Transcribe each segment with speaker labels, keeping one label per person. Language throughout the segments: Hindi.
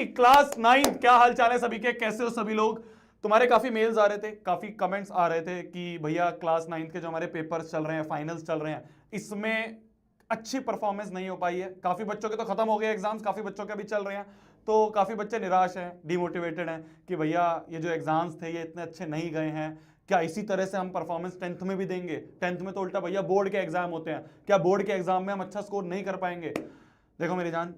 Speaker 1: जी क्लास 9 क्या हाल चाल है सभी के, कैसे हो सभी लोग। तुम्हारे काफी मेल्स आ रहे थे, काफी कमेंट्स आ रहे थे कि भैया क्लास 9 के जो हमारे पेपर्स चल रहे हैं, फाइनल्स चल रहे हैं, इसमें अच्छी परफॉर्मेंस नहीं हो पाई है। काफी बच्चों के तो खत्म हो गए एग्जाम्स, काफी बच्चों के अभी चल रहे हैं, तो काफी बच्चे निराश हैं, डिमोटिवेटेड हैं कि भैया ये जो एग्जाम्स थे ये इतने अच्छे नहीं गए हैं, क्या इसी तरह से हम परफॉर्मेंस 10th में भी देंगे। 10th में तो उल्टा भैया बोर्ड के एग्जाम होते हैं, क्या बोर्ड के एग्जाम में हम अच्छा स्कोर नहीं कर पाएंगे। देखो मेरी जान,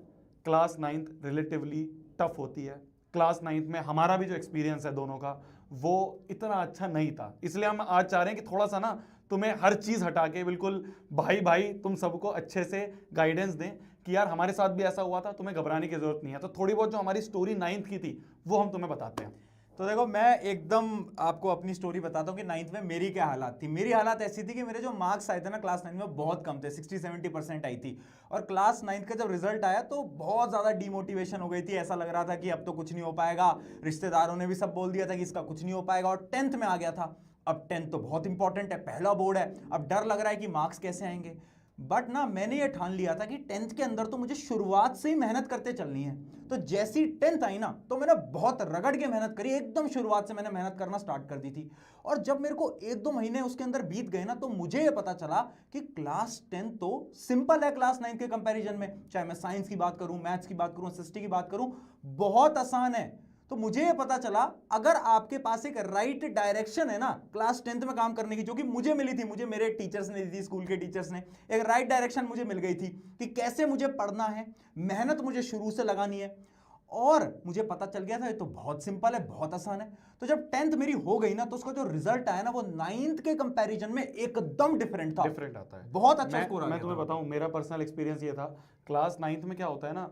Speaker 1: क्लास 9 रिलेटिवली टफ होती है। क्लास 9 में हमारा भी जो एक्सपीरियंस है दोनों का वो इतना अच्छा नहीं था, इसलिए हम आज चाह रहे हैं कि थोड़ा सा ना तुम्हें हर चीज हटा के बिल्कुल भाई भाई तुम सबको अच्छे से गाइडेंस दें कि यार हमारे साथ भी ऐसा हुआ था, तुम्हें घबराने की जरूरत नहीं है। तो थोड़ी बहुत जो हमारी स्टोरी 9th की थी वो हम तुम्हें बताते हैं।
Speaker 2: तो देखो, मैं एकदम आपको अपनी स्टोरी बताता हूँ कि 9th में मेरी क्या हालात थी। मेरी हालात ऐसी थी कि मेरे जो मार्क्स आए थे ना क्लास 9 में बहुत कम थे, 60-70% आई थी। और क्लास 9 का जब रिजल्ट आया तो बहुत ज़्यादा डिमोटिवेशन हो गई थी। ऐसा लग रहा था कि अब तो कुछ नहीं हो पाएगा। रिश्तेदारों ने भी सब बोल दिया था कि इसका कुछ नहीं हो पाएगा। और 10th में आ गया था। अब 10th तो बहुत इंपॉर्टेंट है, पहला बोर्ड है। अब डर लग रहा है कि मार्क्स कैसे आएंगे। बट ना, मैंने ये ठान लिया था कि 10th के अंदर तो मुझे शुरुआत से ही मेहनत करते चलनी है। तो जैसी 10th आई ना, तो मैंने बहुत रगड़ के मेहनत करी। एकदम शुरुआत से मैंने मेहनत करना स्टार्ट कर दी थी। और जब मेरे को 1-2 महीने उसके अंदर बीत गए ना, तो मुझे ये पता चला कि क्लास 10 तो सिंपल है क्लास 9 के कंपैरिजन में। चाहे मैं साइंस की बात करूं, मैथ्स की बात करूं, एसएसटी की बात करूं, बहुत आसान है। तो मुझे ये पता चला, अगर आपके पास एक राइट डायरेक्शन है ना क्लास 10th में काम करने की, जो कि मुझे मिली थी, मुझे मेरे टीचर्स ने दी थी, स्कूल के टीचर्स ने एक राइट डायरेक्शन मुझे मिल गई थी कि कैसे मुझे पढ़ना है, मेहनत मुझे शुरू से लगानी है। और मुझे पता चल गया था ये तो बहुत सिंपल है, बहुत आसान है। तो जब 10th मेरी हो गई ना, तो उसका जो रिजल्ट आया ना, वो 9th के कंपैरिजन में एकदम डिफरेंट था।
Speaker 1: डिफरेंट आता है,
Speaker 2: बहुत अच्छा स्कोर आ
Speaker 1: मैं
Speaker 2: गया
Speaker 1: तुम्हें
Speaker 2: था।
Speaker 1: बताऊं, मेरा पर्सनल एक्सपीरियंस ये था। क्लास 9th में क्या होता है ना,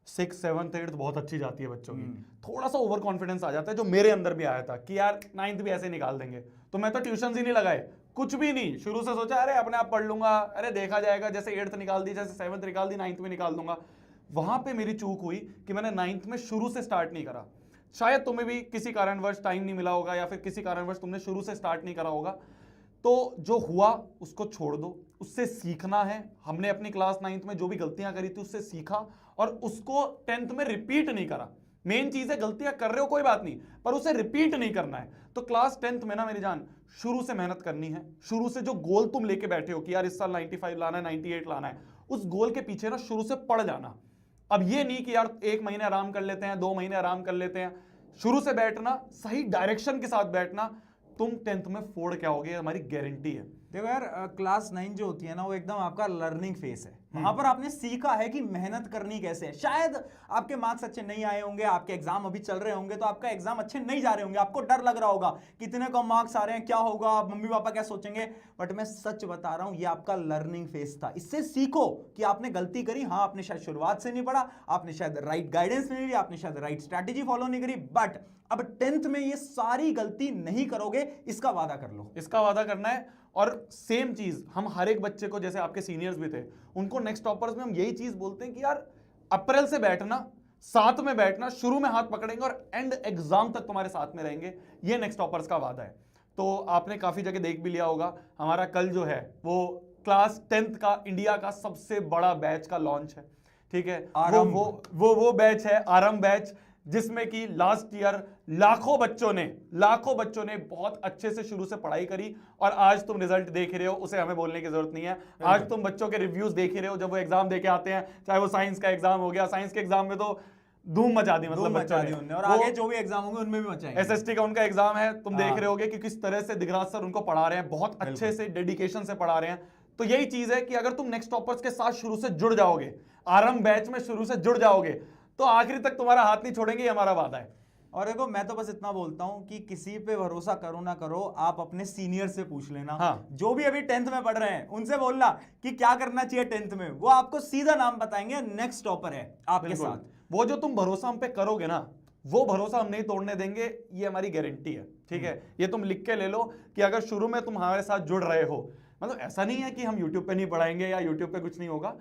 Speaker 1: 6th 7th 8th बहुत अच्छी जाती है बच्चों की, थोड़ा सा ओवर कॉन्फिडेंस आ जाता है, जो मेरे अंदर भी आया था कि यार 9th भी ऐसे निकाल देंगे। तो मैं तो ट्यूशन ही नहीं लगाए, कुछ भी नहीं, शुरू से सोचा अरे अपने आप पढ़ लूंगा, अरे देखा जाएगा, जैसे 8th निकाल दी, जैसे 7th निकाल दी, 9th में निकाल दूंगा। वहां पे मेरी चूक हुई कि मैंने 9th में शुरू से स्टार्ट नहीं करा। शायद तुम्हें भी किसी कारणवश टाइम नहीं मिला होगा, या फिर किसी कारणवश तुमने शुरू से स्टार्ट नहीं करा होगा। तो जो हुआ उसको छोड़ दो, उससे सीखना है। हमने अपनी क्लास 9th में जो भी गलतियां करी थी उससे सीखा, और उसको 10th में रिपीट नहीं करा। मेन चीज है, गलतियां कर रहे हो कोई बात नहीं, पर उसे रिपीट नहीं करना है। तो क्लास 10th में ना मेरी जान, शुरू से मेहनत करनी है। शुरू से जो गोल तुम लेके बैठे हो कि यार इस साल 95 लाना है, 98 लाना है, उस गोल के पीछे ना शुरू से पड़ जाना। अब ये नहीं कि यार 1 महीने आराम कर लेते हैं, 2 महीने आराम कर लेते हैं। शुरू से बैठना, सही डायरेक्शन के साथ बैठना, तुम 10th में फोड़ क्या होगे, हमारी गारंटी है।
Speaker 2: देखो यार, क्लास 9 जो होती है ना, वो एकदम आपका लर्निंग फेस है। वहां पर आपने सीखा है कि मेहनत करनी कैसे है। शायद आपके मार्क्स अच्छे नहीं आए होंगे, आपके एग्जाम अभी चल रहे होंगे, तो आपका एग्जाम अच्छे नहीं जा रहे होंगे, आपको डर लग रहा होगा कितने कम मार्क्स आ रहे हैं, क्या होगा, मम्मी पापा क्या सोचेंगे। बट मैं सच बता रहा हूं, ये आपका लर्निंग फेस था। इससे सीखो कि आपने गलती करी। हाँ, आपने शायद शुरुआत से नहीं पढ़ा, आपने शायद राइट गाइडेंस नहीं ली, आपने शायद राइट स्ट्रैटेजी फॉलो नहीं करी, बट अब 10th में ये सारी गलती नहीं करोगे, इसका वादा कर लो।
Speaker 1: इसका वादा करना है। और सेम चीज हम हर एक बच्चे को, जैसे आपके सीनियर्स भी थे, उनको नेक्स्ट टॉपर्स में हम यही चीज बोलते हैं कि यार अप्रैल से बैठना, साथ में बैठना, शुरू में हाथ पकड़ेंगे और एंड एग्जाम तक तुम्हारे साथ में रहेंगे। ये नेक्स्ट टॉपर्स का वादा है। तो आपने काफी जगह देख भी लिया होगा, हमारा कल जो है वो क्लास 10th का इंडिया का सबसे बड़ा बैच का लॉन्च है। ठीक है, वो बैच है आरंभ बैच, जिसमें कि लास्ट ईयर लाखों बच्चों ने बहुत अच्छे से शुरू से पढ़ाई करी, और आज तुम रिजल्ट देख रहे हो, उसे हमें बोलने की जरूरत नहीं है। आज तुम बच्चों के रिव्यूज देख रहे हो जब वो एग्जाम देके आते हैं, चाहे वो साइंस का एग्जाम हो गया, साइंस के एग्जाम में तो धूम मचा दी, मतलब बच्चों ने,
Speaker 2: और आगे जो भी एग्जाम होंगे उनमें भी मचाएंगे।
Speaker 1: एसएसटी का उनका एग्जाम है, तुम देख रहे होगे कि किस तरह से दिगराज सर उनको पढ़ा रहे हैं, बहुत अच्छे से डेडिकेशन से पढ़ा रहे हैं। तो यही चीज है कि अगर तुम नेक्स्ट टॉपर्स के साथ शुरू से जुड़ जाओगे, आरंभ बैच में शुरू से जुड़ जाओगे, तो आखिरी तक तुम्हारा हाथ नहीं छोड़ेंगे, ये हमारा वादा है।
Speaker 2: और देखो, मैं तो बस इतना बोलता हूं कि किसी पे भरोसा करो ना करो, आप अपने सीनियर से पूछ लेना।
Speaker 1: हाँ।
Speaker 2: जो भी अभी 10th में पढ़ रहे हैं, उनसे बोलना कि क्या करना चाहिए 10th में, वो आपको सीधा नाम बताएंगे, नेक्स्ट टॉपर है आपके साथ।
Speaker 1: वो जो तुम भरोसा हम पे करोगे ना, वो भरोसा हम नहीं तोड़ने देंगे, ये हमारी गारंटी है। ठीक है, ये तुम लिख के ले लो कि अगर शुरू में तुम हमारे साथ जुड़ रहे हो, मतलब ऐसा नहीं है कि हम यूट्यूब पे नहीं पढ़ाएंगे या यूट्यूब पे कुछ नहीं होगा।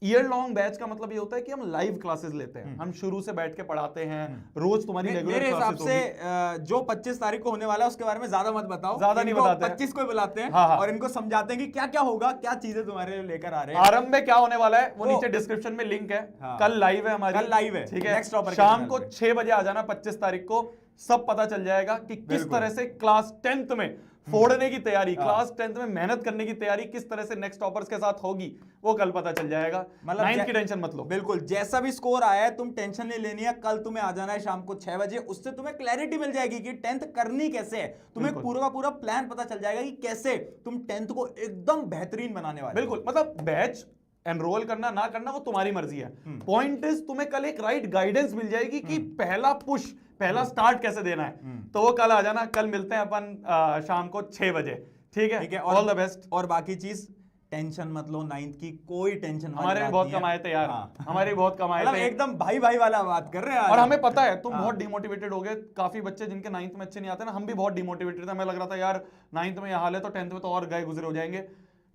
Speaker 1: ईयर लॉन्ग बैच का मतलब ये होता है कि हम लाइव क्लासेस लेते हैं, हम शुरू से बैठ के पढ़ाते हैं, रोज तुम्हारी रेगुलर
Speaker 2: मेरे हिसाब
Speaker 1: क्लासेस
Speaker 2: से जो 25 तारीख को होने वाला है उसके बारे में ज्यादा मत बताओ,
Speaker 1: ज्यादा नहीं
Speaker 2: इनको
Speaker 1: बताते हैं।
Speaker 2: 25 को बुलाते हैं
Speaker 1: हाँ, हाँ।
Speaker 2: और इनको समझाते हैं कि क्या क्या होगा, क्या चीजें तुम्हारे लिए लेकर आ रहे हैं।
Speaker 1: आरंभ में क्या होने वाला है वो
Speaker 2: तो-
Speaker 1: नीचे डिस्क्रिप्शन में लिंक है।
Speaker 2: हाँ।
Speaker 1: कल लाइव है हमारी,
Speaker 2: कल लाइव है,
Speaker 1: ठीक है,
Speaker 2: Next Topper के
Speaker 1: शाम
Speaker 2: चैनल
Speaker 1: को
Speaker 2: पे।
Speaker 1: 6 बजे आ जाना 25 तारीख को, सब पता चल जाएगा कि किस
Speaker 2: बिल्कुल।
Speaker 1: तरह से क्लास 10th में फोड़ने की तैयारी,
Speaker 2: हाँ।
Speaker 1: क्लास 10th में मेहनत करने की तैयारी किस तरह से नेक्स्ट टॉपर्स के साथ होगी, वो कल पता चल जाएगा।
Speaker 2: मतलब
Speaker 1: 9th की टेंशन मत लो।
Speaker 2: बिल्कुल, जैसा भी स्कोर आया है तुम टेंशन नहीं लेनी है, कल तुम्हें आ जाना है शाम को 6 बजे, उससे तुम्हें क्लैरिटी मिल जाएगी कि 10th करनी कैसे है, तुम्हें
Speaker 1: बिल्कुल।
Speaker 2: पूरा का पूरा प्लान पता चल जाएगा कि कैसे तुम 10th को एकदम बेहतरीन बनाने वाले हो।
Speaker 1: बिल्कुल, मतलब बैच एनरोल करना ना करना वो तुम्हारी मर्जी है। पॉइंट इज तुम्हें कल एक राइट गाइडेंस मिल जाएगी कि पहला पुश, पहला स्टार्ट कैसे देना है। तो वो कल आ जाना, कल मिलते हैं अपन शाम को 6 बजे, ठीक है। All the best.
Speaker 2: और बाकी चीज टेंशन मत लो, 9th की कोई टेंशन वाली
Speaker 1: हमारे भी
Speaker 2: बात
Speaker 1: बहुत
Speaker 2: नहीं है।
Speaker 1: कमाए थे यार,
Speaker 2: हाँ।
Speaker 1: हमारे भी बहुत कमाए
Speaker 2: मतलब
Speaker 1: थे
Speaker 2: एकदम भाई भाई वाला बात कर रहे हैं आज
Speaker 1: और
Speaker 2: हम।
Speaker 1: हमें पता है तुम
Speaker 2: हाँ।
Speaker 1: बहुत डिमोटिवेटेड हो गए। काफी बच्चे जिनके 9th में अच्छे नहीं आते ना, हम भी बहुत डिमोटिवेटेड थे। हमें लग रहा था यार 9th में यह हाल है तो 10th में तो और गए गुजरे हो जाएंगे।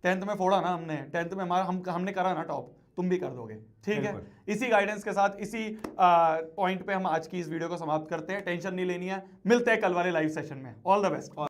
Speaker 1: 10th में फोड़ा ना हमने, 10th में हमारा हमने करा ना टॉप, तुम भी कर दोगे, ठीक है। इसी गाइडेंस के साथ, इसी पॉइंट पे हम आज की इस वीडियो को समाप्त करते हैं। टेंशन नहीं लेनी है, मिलते हैं कल वाले लाइव सेशन में। All the best.